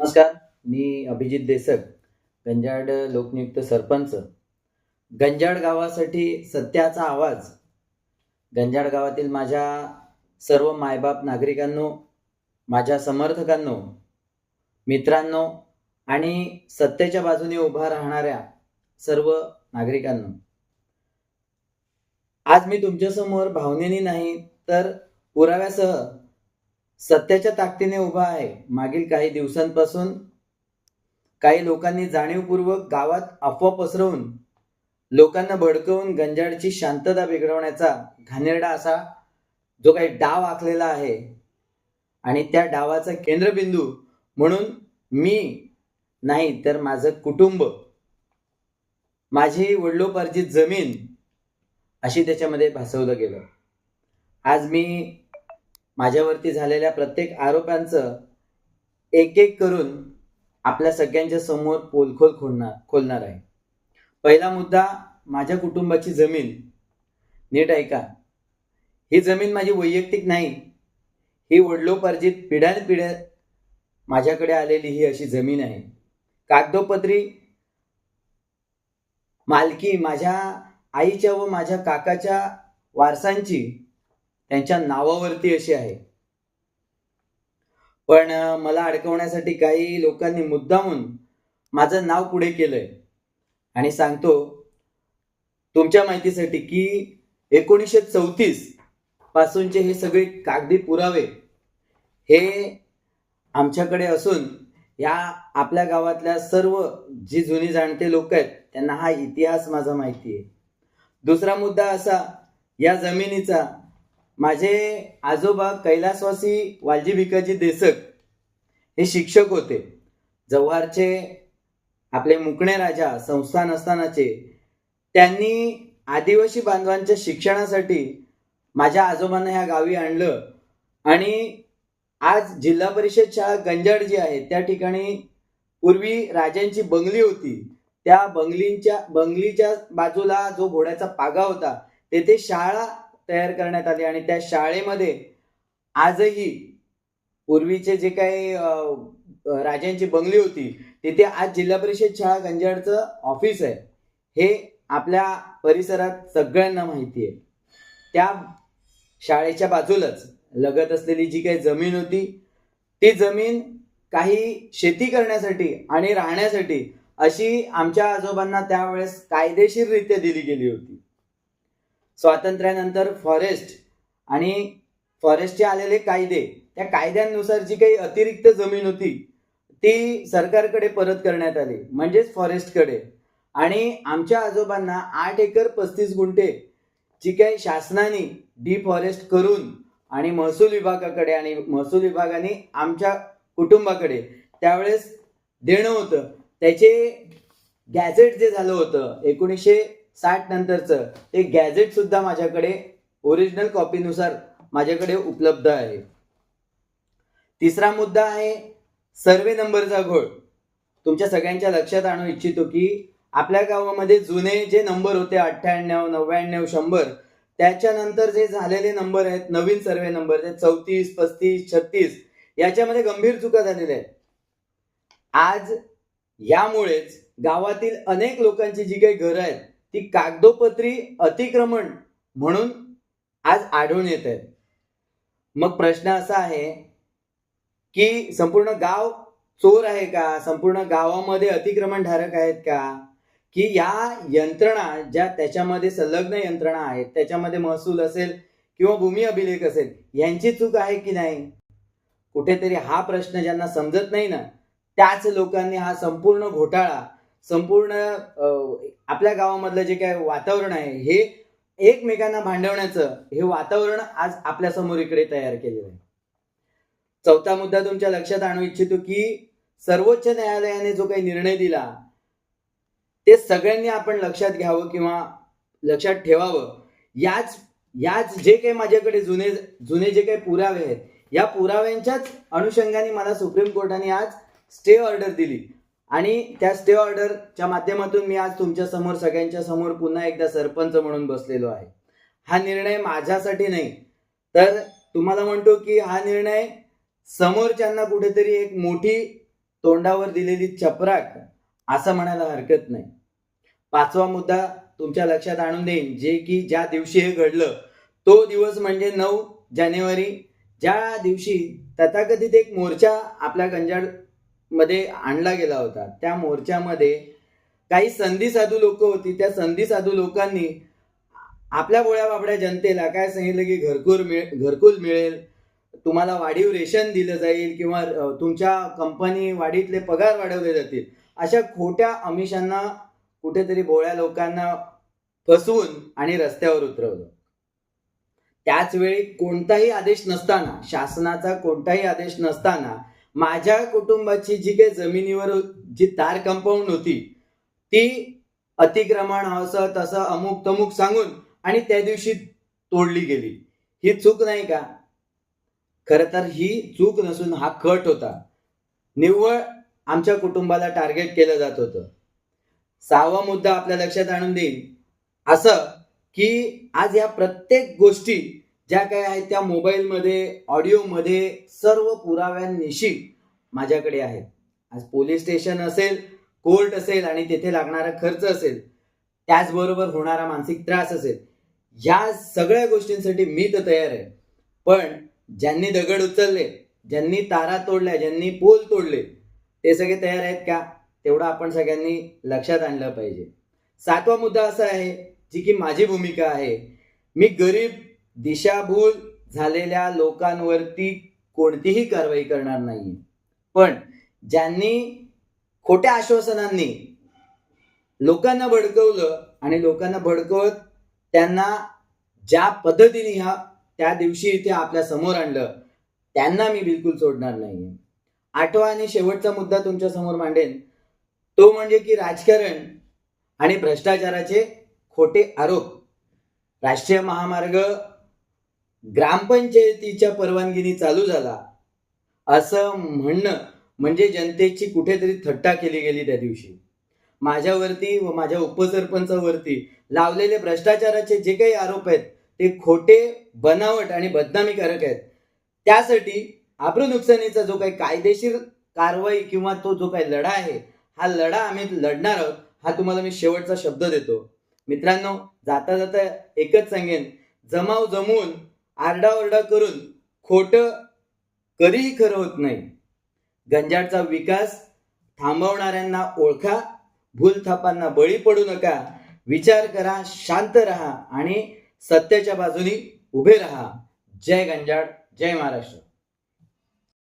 नमस्कार. मी अभिजित देसक, गंजाड लोकनियुक्त सरपंच. गंजाड गावासाठी सत्याचा आवाज. गंजाड गावातील माझ्या सर्व मायबाप नागरिकांनो, माझ्या समर्थकांनो, मित्रांनो आणि सत्तेच्या बाजूने उभा राहणाऱ्या सर्व नागरिकांनो, आज मी तुमच्यासमोर भावनेने नाही तर पुराव्यासह सत्याच्या ताकदीने उभा आहे. मागील काही दिवसांपासून काही लोकांनी जाणीवपूर्वक गावात अफवा पसरवून लोकांना भडकवून गंजाडची शांतता बिघडवण्याचा घाणेरडा असा जो काही डाव आखलेला आहे आणि त्या डावाचा केंद्रबिंदू म्हणून मी नाही तर माझं कुटुंब, माझी वडिलोपार्जित जमीन अशी त्याच्यामध्ये भासवलं गेलं. आज मी माझ्यावरती झालेल्या प्रत्येक आरोपांचं एक एक करून आपल्या सगळ्यांच्या समोर पोलखोल खोलणार आहे. पहिला मुद्दा, माझ्या कुटुंबाची जमीन. नीट ऐका, ही जमीन माझी वैयक्तिक नाही, ही वडिलोपार्जित पिढ्यानपिढ्या माझ्याकडे आलेली ही अशी जमीन आहे. कागदोपत्री मालकी माझ्या आईच्या व माझ्या काकाच्या वारसांची त्यांच्या नावावरती अशी आहे. पण मला अडकवण्यासाठी काही लोकांनी मुद्दामून माझं नाव पुढे केलंय. आणि सांगतो तुमच्या माहितीसाठी की 1934 पासूनचे हे सगळे कागदी पुरावे हे आमच्याकडे असून या आपल्या गावातल्या सर्व जी जुनी जाणते लोक आहेत त्यांना हा इतिहास माझा माहिती आहे. दुसरा मुद्दा असा, या जमिनीचा माझे आजोबा कैलासवासी वालजी भिकाजी देसक हे शिक्षक होते. जव्हारचे आपले मुकणे राजा संस्थान असतानाचे त्यांनी आदिवासी बांधवांच्या शिक्षणासाठी माझ्या आजोबांना ह्या गावी आणलं आणि आज जिल्हा परिषद शाळा गंजाड जी आहे त्या ठिकाणी पूर्वी राजांची बंगली होती. त्या बंगलीच्या बाजूला जो घोड्याचा पागा होता तेथे शाळा तयार करण्यात आली आणि त्या शाळेमध्ये आजही पूर्वीचे जे काही राजांची बंगली होती तिथे आज जिल्हा परिषद शाळा गंजाडचं ऑफिस आहे. हे आपल्या परिसरात सगळ्यांना माहिती आहे. त्या शाळेच्या बाजूलाच लगत असलेली जी काही जमीन होती ती जमीन काही शेती करण्यासाठी आणि राहण्यासाठी अशी आमच्या आजोबांना त्यावेळेस कायदेशीररित्या दिली गेली होती. स्वातंत्र्यानंतर फॉरेस्ट आणि फॉरेस्टचे आलेले कायदे, त्या कायद्यांनुसार जी काही अतिरिक्त जमीन होती ती सरकारकडे परत करण्यात आली, म्हणजेच फॉरेस्टकडे. आणि आमच्या आजोबांना 8 एकर 35 गुंठे जी काही शासनाने डिफॉरेस्ट करून आणि महसूल विभागाकडे आणि महसूल विभागाने आमच्या कुटुंबाकडे त्यावेळेस देणं होतं. त्याचे गॅझेट जे झालं होतं 1960 नंतरचं ते गॅझेट सुद्धा माझ्याकडे ओरिजिनल कॉपीनुसार माझ्याकडे उपलब्ध आहे. तिसरा मुद्दा आहे सर्वे नंबरचा घोळ. तुमच्या सगळ्यांच्या लक्षात आणू इच्छितो की आपल्या गावामध्ये जुने जे नंबर होते 98, 99, 100 त्याच्यानंतर जे झालेले नंबर आहेत नवीन सर्वे नंबर ते 34, 35, 36 याच्यामध्ये गंभीर चुका झालेल्या आहेत. आज यामुळेच गावातील अनेक लोकांची जी काही घरं आहेत ती कागदोपत्री अतिक्रमण म्हणून आज आढळून येत आहेत. मग प्रश्न असा आहे की संपूर्ण गाव चोर आहे का? संपूर्ण गावामध्ये अतिक्रमणधारक आहेत का? की या यंत्रणा ज्या त्याच्यामध्ये संलग्न यंत्रणा आहेत त्याच्यामध्ये महसूल असेल किंवा भूमी अभिलेख असेल यांची चूक आहे की नाही? कुठेतरी हा प्रश्न ज्यांना समजत नाही ना त्याच लोकांनी हा संपूर्ण घोटाळा, संपूर्ण आपल्या गावामधलं जे काही वातावरण आहे हे एकमेकांना भांडवण्याचं हे वातावरण आज आपल्या समोर इकडे तयार केलेलं आहे. चौथा मुद्दा तुमच्या लक्षात आणू इच्छितो की सर्वोच्च न्यायालयाने जो काही निर्णय दिला ते सगळ्यांनी आपण लक्षात घ्यावं किंवा लक्षात ठेवावं. याच जे काही माझ्याकडे जुने जे काही पुरावे आहेत या पुराव्यांच्याच अनुषंगाने मला सुप्रीम कोर्टाने आज स्टे ऑर्डर दिली आणि त्या स्टे ऑर्डरच्या माध्यमातून मी आज तुमच्या समोर सगळ्यांच्या समोर पुन्हा एकदा सरपंच म्हणून बसलेलो आहे. हा निर्णय माझ्यासाठी नाही तर तुम्हाला म्हणतो की हा निर्णय समोरच्यांना कुठेतरी एक मोठी तोंडावर दिलेली चपराक असं म्हणायला हरकत नाही. 5वा मुद्दा तुमच्या लक्षात आणून देईन, जे की ज्या दिवशी हे घडलं तो दिवस म्हणजे 9 जानेवारी, ज्या दिवशी तथाकथित एक मोर्चा आपल्या गंजाड मध्ये आणला गेला होता. त्या मोर्चामध्ये काही संधी साधू लोक होती. त्या संधी साधू लोकांनी आपल्या भोळ्या बाबड्या जनतेला काय सांगितलं की घरकुल मिळेल, तुम्हाला वाढीव रेशन दिलं जाईल किंवा तुमच्या कंपनी वाढीतले पगार वाढवले जातील, अशा खोट्या आमिषांना कुठेतरी भोळ्या लोकांना फसवून आणि रस्त्यावर उतरवलं. त्याच वेळी कोणताही आदेश नसताना, शासनाचा कोणताही आदेश नसताना माझ्या कुटुंबाची जी काही जमिनीवर जी तार कंपाऊंड होती ती अतिक्रमण असं तसं अमुक तमुक सांगून आणि त्या दिवशी तोडली गेली. ही चूक नाही का? खरं तर ही चूक नसून हा कट होता. निव्वळ आमच्या कुटुंबाला टार्गेट केलं जात होतं. 6वा मुद्दा आपल्या लक्षात आणून देईन असं की आज या प्रत्येक गोष्टी ज्या काही आहेत त्या मोबाईलमध्ये, ऑडिओमध्ये सर्व पुराव्यांनिशी माझ्याकडे आहेत. आज पोलीस स्टेशन असेल, कोर्ट असेल आणि तिथे लागणारा खर्च असेल, त्याचबरोबर होणारा मानसिक त्रास असेल, या सगळ्या गोष्टींसाठी मी तर तयार आहे. पण ज्यांनी दगड उचलले, ज्यांनी तारा तोडल्या, ज्यांनी पोल तोडले, ते सगळे तयार आहेत का? तेवढं आपण सगळ्यांनी लक्षात आणलं पाहिजे. 7वा मुद्दा असा आहे, जी की माझी भूमिका आहे, मी गरीब दिशाभूल झालेल्या लोकांवरती कोणतीही कारवाई करणार नाही. पण ज्यांनी खोट्या आश्वासनांनी लोकांना भडकवलं आणि लोकांना भडकवत त्यांना ज्या पद्धतीने त्या दिवशी इथे आपल्या समोर आणलं, त्यांना मी बिलकुल सोडणार नाही. 8वा आणि शेवटचा मुद्दा तुमच्या समोर मांडेन, तो म्हणजे की राजकारण आणि भ्रष्टाचाराचे खोटे आरोप. राष्ट्रीय महामार्ग ग्रामपंचायतीच्या परवानगीने चालू झाला असं म्हणणं म्हणजे जनतेची कुठेतरी थट्टा केली गेली. त्या दिवशी माझ्यावरती व माझ्या उपसरपंचावरती लावलेले भ्रष्टाचाराचे जे काही आरोप आहेत ते खोटे, बनावट आणि बदनामीकारक आहेत. त्यासाठी आबरू नुकसानीचा जो काही कायदेशीर कारवाई किंवा तो जो काही लढा आहे, हा लढा आम्ही लढणार आहोत. हा तुम्हाला मी शेवटचा शब्द देतो. मित्रांनो, जाता जाता एकच सांगेन, जमाव जमवून आरडाओरडा करून खोटं कधीही खरं होत नाही. गंजाडचा विकास थांबवणाऱ्यांना ओळखा, भूलथापांना बळी पडू नका, विचार करा, शांत राहा आणि सत्याच्या बाजूनी उभे राहा. जय गंजाड, जय महाराष्ट्र.